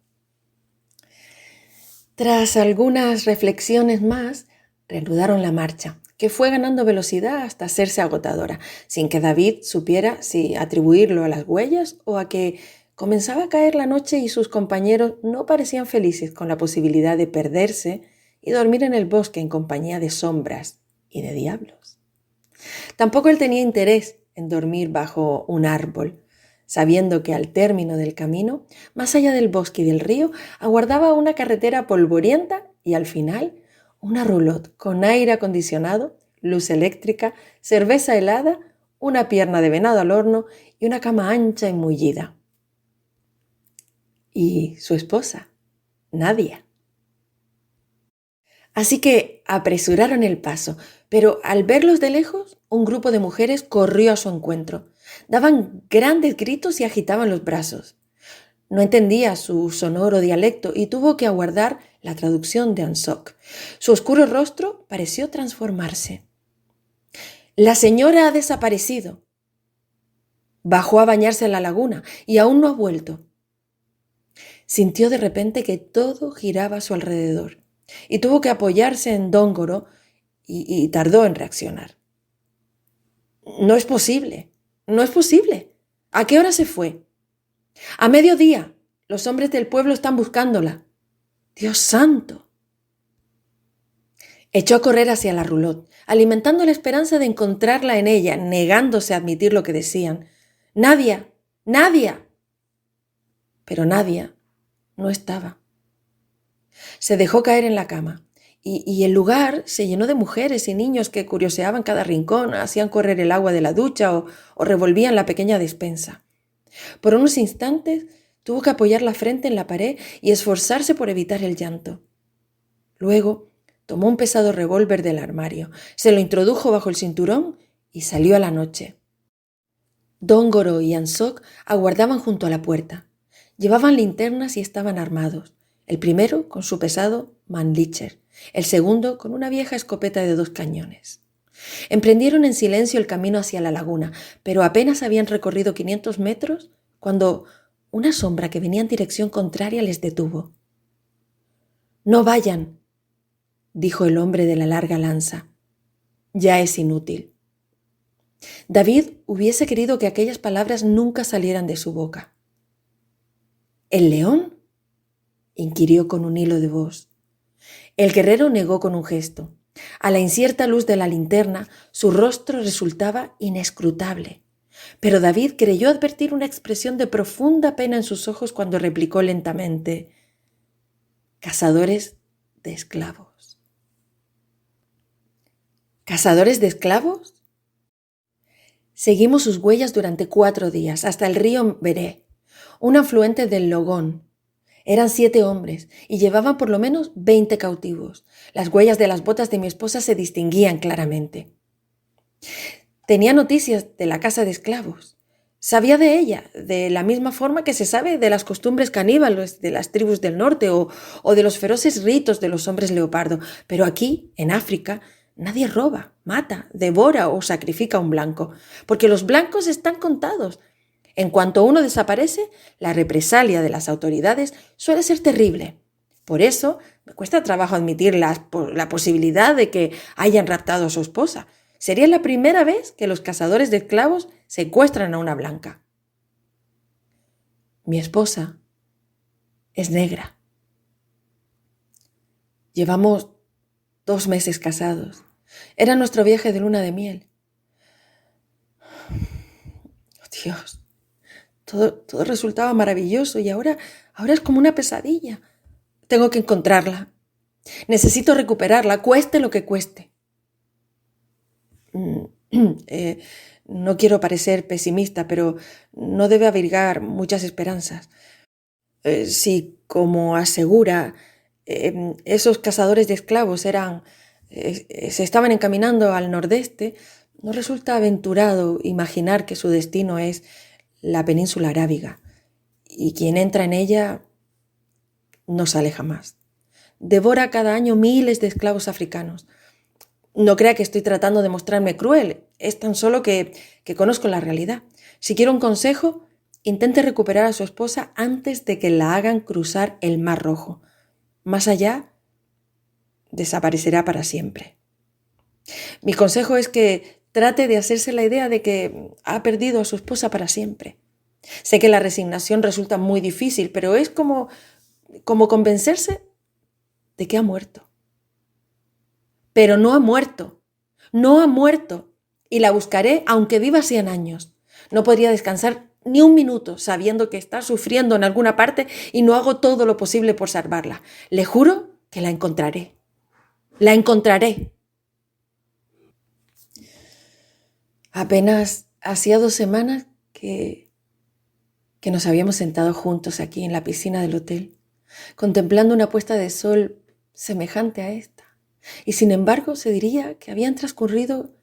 Tras algunas reflexiones más, reanudaron la marcha, que fue ganando velocidad hasta hacerse agotadora, sin que David supiera si atribuirlo a las huellas o a que comenzaba a caer la noche y sus compañeros no parecían felices con la posibilidad de perderse y dormir en el bosque en compañía de sombras y de diablos. Tampoco él tenía interés en dormir bajo un árbol, sabiendo que al término del camino, más allá del bosque y del río, aguardaba una carretera polvorienta y al final una roulotte con aire acondicionado, luz eléctrica, cerveza helada, una pierna de venado al horno y una cama ancha y mullida. Y su esposa, Nadia. Así que apresuraron el paso, pero al verlos de lejos, un grupo de mujeres corrió a su encuentro. Daban grandes gritos y agitaban los brazos. No entendía su sonoro dialecto y tuvo que aguardar la traducción de Ansok. Su oscuro rostro pareció transformarse. La señora ha desaparecido. Bajó a bañarse en la laguna y aún no ha vuelto. Sintió de repente que todo giraba a su alrededor y tuvo que apoyarse en Dóngoro y tardó en reaccionar. No es posible, no es posible. ¿A qué hora se fue? A mediodía. Los hombres del pueblo están buscándola. ¡Dios santo! Echó a correr hacia la roulotte, alimentando la esperanza de encontrarla en ella, negándose a admitir lo que decían. ¡Nadia! ¡Nadia! Pero Nadia no estaba. Se dejó caer en la cama y el lugar se llenó de mujeres y niños que curioseaban cada rincón, hacían correr el agua de la ducha o revolvían la pequeña despensa. Por unos instantes tuvo que apoyar la frente en la pared y esforzarse por evitar el llanto. Luego tomó un pesado revólver del armario, se lo introdujo bajo el cinturón y salió a la noche. Dóngoro y Ansok aguardaban junto a la puerta. Llevaban linternas y estaban armados, el primero con su pesado Mannlicher, el segundo con una vieja escopeta de 2 cañones. Emprendieron en silencio el camino hacia la laguna, pero apenas habían recorrido 500 metros cuando una sombra que venía en dirección contraria les detuvo. «No vayan», dijo el hombre de la larga lanza. «Ya es inútil». David hubiese querido que aquellas palabras nunca salieran de su boca. «¿El león?», inquirió con un hilo de voz. El guerrero negó con un gesto. A la incierta luz de la linterna, su rostro resultaba inescrutable. Pero David creyó advertir una expresión de profunda pena en sus ojos cuando replicó lentamente: «Cazadores de esclavos». ¿Cazadores de esclavos? Seguimos sus huellas durante 4 días, hasta el río Beré, un afluente del Logón. Eran 7 hombres y llevaban por lo menos 20 cautivos. Las huellas de las botas de mi esposa se distinguían claramente. Tenía noticias de la casa de esclavos. Sabía de ella, de la misma forma que se sabe de las costumbres caníbales de las tribus del norte o de los feroces ritos de los hombres leopardo. Pero aquí, en África, nadie roba, mata, devora o sacrifica a un blanco, porque los blancos están contados. En cuanto uno desaparece, la represalia de las autoridades suele ser terrible. Por eso me cuesta trabajo admitir la posibilidad de que hayan raptado a su esposa. Sería la primera vez que los cazadores de esclavos secuestran a una blanca. Mi esposa es negra. Llevamos 2 meses casados. Era nuestro viaje de luna de miel. Oh, Dios, todo resultaba maravilloso y ahora es como una pesadilla. Tengo que encontrarla. Necesito recuperarla, cueste lo que cueste. No quiero parecer pesimista, pero no debe abrigar muchas esperanzas. Si, como asegura, esos cazadores de esclavos se estaban encaminando al nordeste, no resulta aventurado imaginar que su destino es la península arábiga, y quien entra en ella no sale jamás. Devora cada año miles de esclavos africanos. No crea que estoy tratando de mostrarme cruel, es tan solo que conozco la realidad. Si quiero un consejo, intente recuperar a su esposa antes de que la hagan cruzar el Mar Rojo. Más allá, desaparecerá para siempre. Mi consejo es que trate de hacerse la idea de que ha perdido a su esposa para siempre. Sé que la resignación resulta muy difícil, pero es como convencerse de que ha muerto. Pero no ha muerto, y la buscaré aunque viva 100 años. No podría descansar ni un minuto sabiendo que está sufriendo en alguna parte y no hago todo lo posible por salvarla. Le juro que la encontraré. La encontraré. Apenas hacía 2 semanas que nos habíamos sentado juntos aquí en la piscina del hotel, contemplando una puesta de sol semejante a esta. Y sin embargo se diría que había transcurrido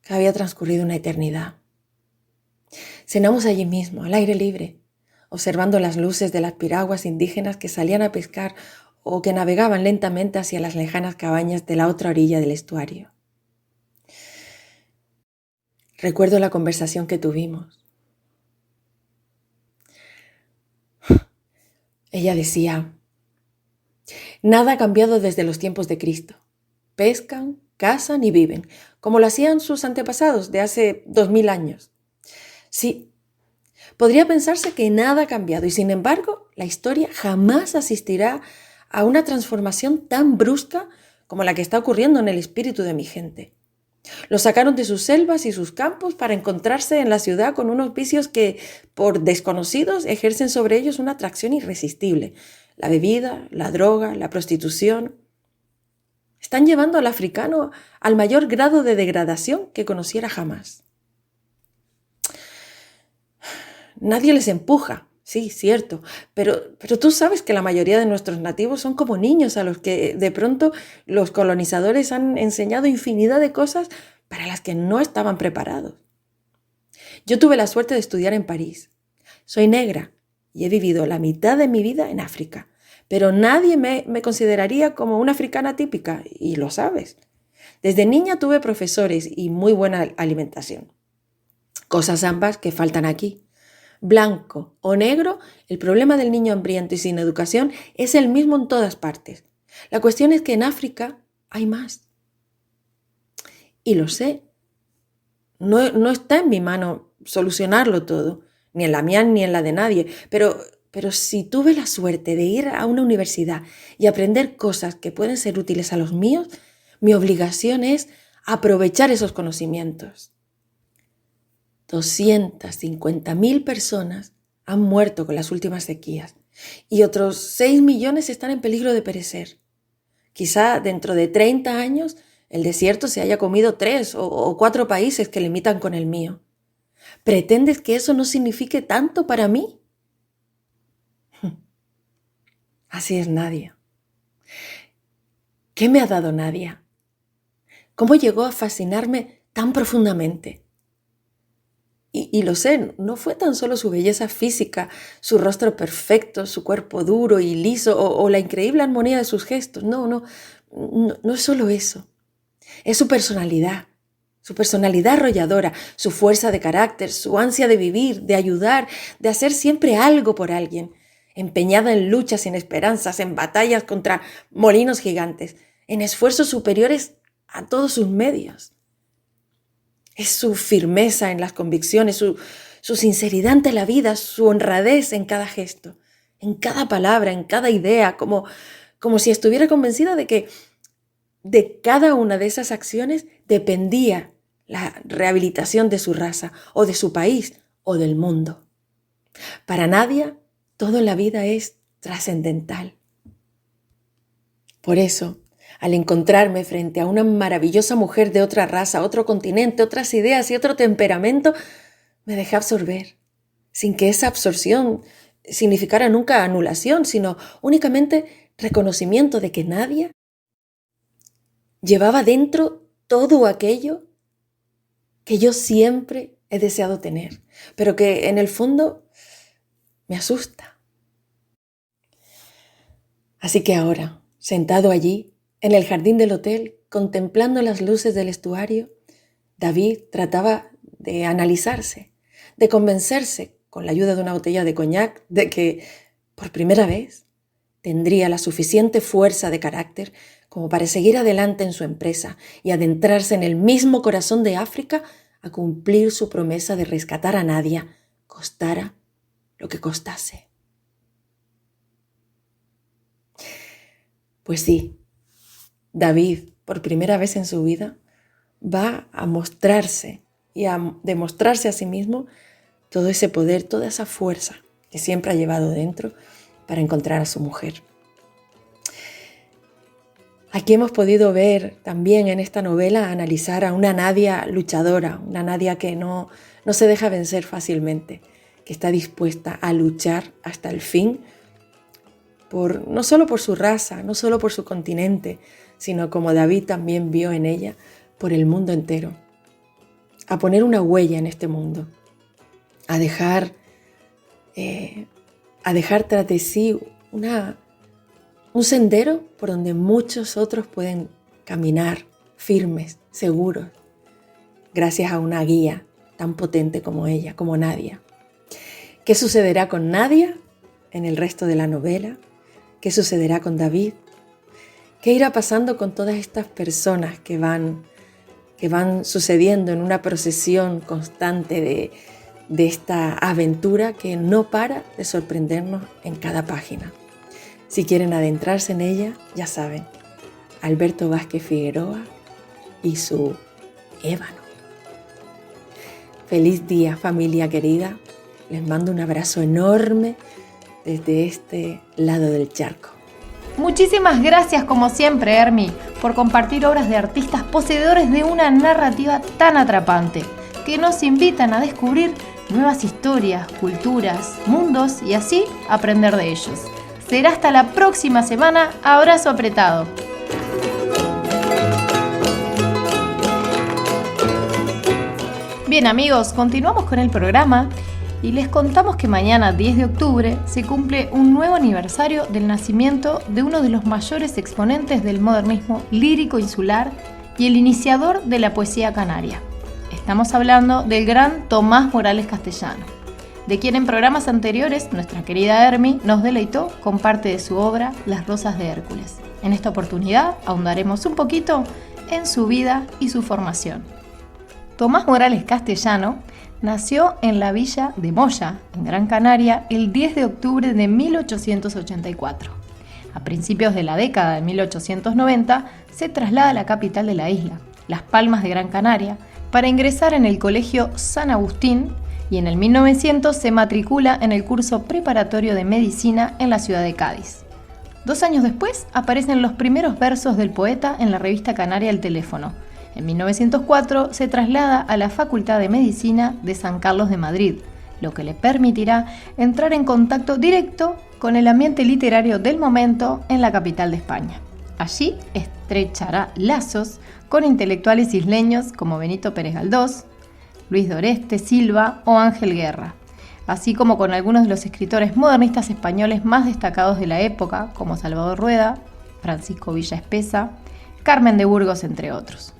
una eternidad. Cenamos allí mismo, al aire libre, observando las luces de las piraguas indígenas que salían a pescar o que navegaban lentamente hacia las lejanas cabañas de la otra orilla del estuario. Recuerdo la conversación que tuvimos. Ella decía: nada ha cambiado desde los tiempos de Cristo. Pescan, cazan y viven, como lo hacían sus antepasados de hace 2000 años. Sí, podría pensarse que nada ha cambiado y sin embargo la historia jamás asistirá a una transformación tan brusca como la que está ocurriendo en el espíritu de mi gente. Los sacaron de sus selvas y sus campos para encontrarse en la ciudad con unos vicios que, por desconocidos, ejercen sobre ellos una atracción irresistible. La bebida, la droga, la prostitución. Están llevando al africano al mayor grado de degradación que conociera jamás. Nadie les empuja, sí, cierto, pero tú sabes que la mayoría de nuestros nativos son como niños a los que de pronto los colonizadores han enseñado infinidad de cosas para las que no estaban preparados. Yo tuve la suerte de estudiar en París. Soy negra y he vivido la mitad de mi vida en África, pero nadie me consideraría como una africana típica, y lo sabes. Desde niña tuve profesores y muy buena alimentación. Cosas ambas que faltan aquí. Blanco o negro, el problema del niño hambriento y sin educación es el mismo en todas partes. La cuestión es que en África hay más. Y lo sé. No está en mi mano solucionarlo todo, ni en la mía ni en la de nadie, pero si tuve la suerte de ir a una universidad y aprender cosas que pueden ser útiles a los míos, mi obligación es aprovechar esos conocimientos. 250.000 personas han muerto con las últimas sequías y otros 6 millones están en peligro de perecer. Quizá dentro de 30 años el desierto se haya comido 3 o 4 países que limitan con el mío. ¿Pretendes que eso no signifique tanto para mí? Así es Nadia. ¿Qué me ha dado Nadia? ¿Cómo llegó a fascinarme tan profundamente? Y lo sé, no fue tan solo su belleza física, su rostro perfecto, su cuerpo duro y liso o la increíble armonía de sus gestos. No es solo eso. Es su personalidad arrolladora, su fuerza de carácter, su ansia de vivir, de ayudar, de hacer siempre algo por alguien, empeñada en luchas sin esperanzas, en batallas contra molinos gigantes, en esfuerzos superiores a todos sus medios. Es su firmeza en las convicciones, su sinceridad ante la vida, su honradez en cada gesto, en cada palabra, en cada idea, como como si estuviera convencida de que de cada una de esas acciones dependía la rehabilitación de su raza o de su país o del mundo. Para Nadia, todo en la vida es trascendental. Por eso, al encontrarme frente a una maravillosa mujer de otra raza, otro continente, otras ideas y otro temperamento, me dejé absorber, sin que esa absorción significara nunca anulación, sino únicamente reconocimiento de que Nadia llevaba dentro todo aquello que yo siempre he deseado tener, pero que en el fondo me asusta. Así que ahora, sentado allí, en el jardín del hotel, contemplando las luces del estuario, David trataba de analizarse, de convencerse, con la ayuda de una botella de coñac, de que, por primera vez, tendría la suficiente fuerza de carácter como para seguir adelante en su empresa y adentrarse en el mismo corazón de África a cumplir su promesa de rescatar a Nadia, costara lo que costase. Pues sí, David, por primera vez en su vida, va a mostrarse y a demostrarse a sí mismo todo ese poder, toda esa fuerza que siempre ha llevado dentro para encontrar a su mujer. Aquí hemos podido ver también en esta novela analizar a una Nadia luchadora, una Nadia que no se deja vencer fácilmente, que está dispuesta a luchar hasta el fin, no solo por su raza, no solo por su continente, sino como David también vio en ella, por el mundo entero. A poner una huella en este mundo, a dejar tras de sí un sendero por donde muchos otros pueden caminar firmes, seguros, gracias a una guía tan potente como ella, como Nadia. ¿Qué sucederá con Nadia en el resto de la novela? ¿Qué sucederá con David? ¿Qué irá pasando con todas estas personas que van sucediendo en una procesión constante de esta aventura que no para de sorprendernos en cada página? Si quieren adentrarse en ella, ya saben, Alberto Vázquez Figueroa y su ébano. Feliz día, familia querida. Les mando un abrazo enorme desde este lado del charco. Muchísimas gracias como siempre, Hermi, por compartir obras de artistas poseedores de una narrativa tan atrapante, que nos invitan a descubrir nuevas historias, culturas, mundos y así aprender de ellos. Será hasta la próxima semana. Abrazo apretado. Bien amigos, continuamos con el programa y les contamos que mañana 10 de octubre se cumple un nuevo aniversario del nacimiento de uno de los mayores exponentes del modernismo lírico insular y el iniciador de la poesía canaria. Estamos hablando del gran Tomás Morales Castellano, de quien en programas anteriores nuestra querida Hermi nos deleitó con parte de su obra Las Rosas de Hércules. En esta oportunidad ahondaremos un poquito en su vida y su formación. Tomás Morales Castellano nació en la villa de Moya, en Gran Canaria, el 10 de octubre de 1884. A principios de la década de 1890 se traslada a la capital de la isla, Las Palmas de Gran Canaria, para ingresar en el Colegio San Agustín y en el 1900 se matricula en el curso preparatorio de medicina en la ciudad de Cádiz. 2 años después aparecen los primeros versos del poeta en la revista canaria El Teléfono. En 1904 se traslada a la Facultad de Medicina de San Carlos de Madrid, lo que le permitirá entrar en contacto directo con el ambiente literario del momento en la capital de España. Allí estrechará lazos con intelectuales isleños como Benito Pérez Galdós, Luis de Oreste Silva o Ángel Guerra, así como con algunos de los escritores modernistas españoles más destacados de la época, como Salvador Rueda, Francisco Villa Espesa, Carmen de Burgos, entre otros.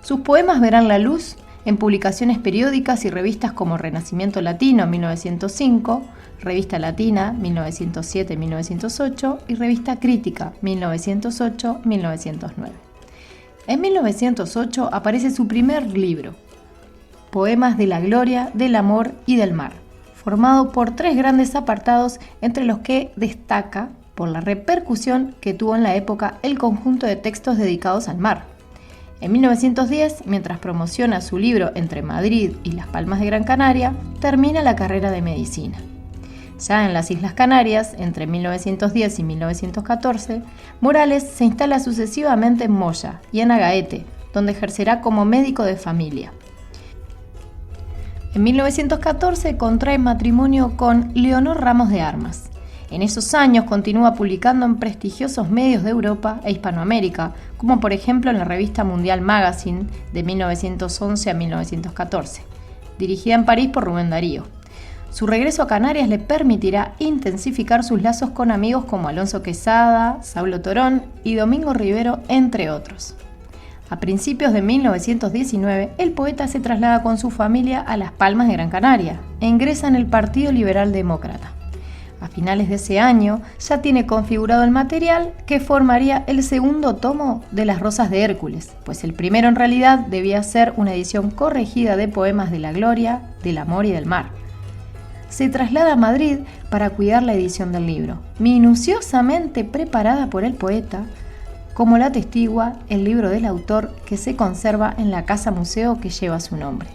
Sus poemas verán la luz en publicaciones periódicas y revistas como Renacimiento Latino 1905, Revista Latina 1907-1908 y Revista Crítica 1908-1909. En 1908 aparece su primer libro, Poemas de la Gloria, del Amor y del Mar, formado por 3 grandes apartados entre los que destaca por la repercusión que tuvo en la época el conjunto de textos dedicados al mar. En 1910, mientras promociona su libro Entre Madrid y Las Palmas de Gran Canaria, termina la carrera de medicina. Ya en las Islas Canarias, entre 1910 y 1914, Morales se instala sucesivamente en Moya y en Agaete, donde ejercerá como médico de familia. En 1914 contrae matrimonio con Leonor Ramos de Armas. En esos años continúa publicando en prestigiosos medios de Europa e Hispanoamérica, como por ejemplo en la revista Mundial Magazine de 1911 a 1914, dirigida en París por Rubén Darío. Su regreso a Canarias le permitirá intensificar sus lazos con amigos como Alonso Quesada, Saulo Torón y Domingo Rivero, entre otros. A principios de 1919, el poeta se traslada con su familia a Las Palmas de Gran Canaria e ingresa en el Partido Liberal Demócrata. A finales de ese año ya tiene configurado el material que formaría el segundo tomo de Las Rosas de Hércules, pues el primero en realidad debía ser una edición corregida de poemas de la gloria, del amor y del mar. Se traslada a Madrid para cuidar la edición del libro, minuciosamente preparada por el poeta, como la atestigua el libro del autor que se conserva en la casa museo que lleva su nombre.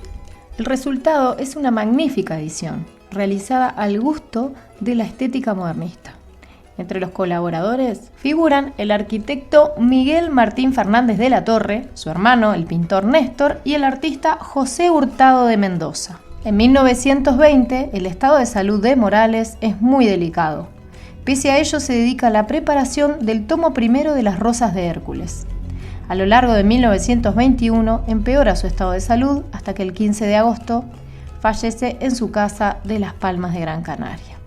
El resultado es una magnífica edición, realizada al gusto de la estética modernista. Entre los colaboradores figuran el arquitecto Miguel Martín Fernández de la Torre, su hermano, el pintor Néstor, y el artista José Hurtado de Mendoza. En 1920, el estado de salud de Morales es muy delicado. Pese a ello, se dedica a la preparación del tomo primero de Las Rosas de Hércules. A lo largo de 1921, empeora su estado de salud hasta que el 15 de agosto fallece en su casa de Las Palmas de Gran Canaria.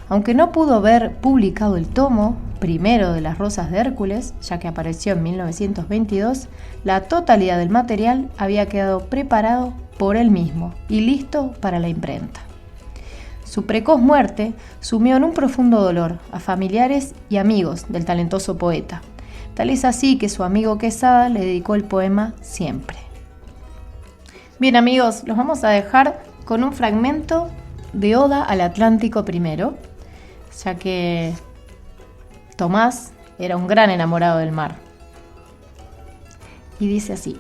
Aunque no pudo ver publicado el tomo primero de Las Rosas de Hércules, ya que apareció en 1922, la totalidad del material había quedado preparado por él mismo y listo para la imprenta. Su precoz muerte sumió en un profundo dolor a familiares y amigos del talentoso poeta. Tal es así que su amigo Quesada le dedicó el poema Siempre. Bien amigos, los vamos a dejar con un fragmento de Oda al Atlántico primero, ya que Tomás era un gran enamorado del mar. Y dice así: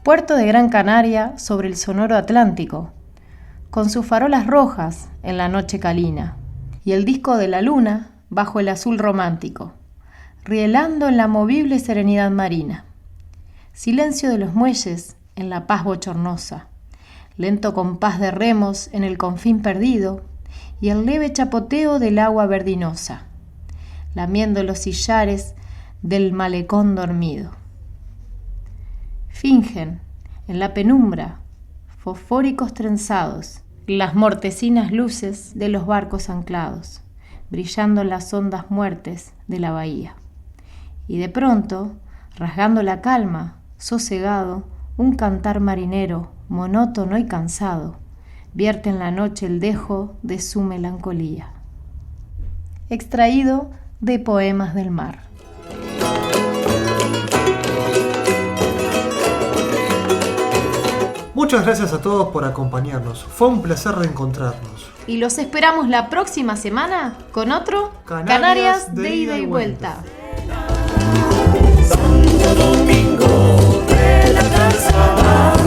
Puerto de Gran Canaria sobre el sonoro Atlántico, con sus farolas rojas en la noche calina, y el disco de la luna bajo el azul romántico, rielando en la movible serenidad marina. Silencio de los muelles en la paz bochornosa, lento compás de remos en el confín perdido, y el leve chapoteo del agua verdinosa, lamiendo los sillares del malecón dormido. Fingen, en la penumbra, fosfóricos trenzados, las mortecinas luces de los barcos anclados, brillando en las hondas muertes de la bahía. Y de pronto, rasgando la calma, sosegado, un cantar marinero, monótono y cansado, vierte en la noche el dejo de su melancolía. Extraído de Poemas del Mar. Muchas gracias a todos por acompañarnos. Fue un placer reencontrarnos. Y los esperamos la próxima semana con otro Canarias de ida y vuelta. Santo Domingo de la Calzada.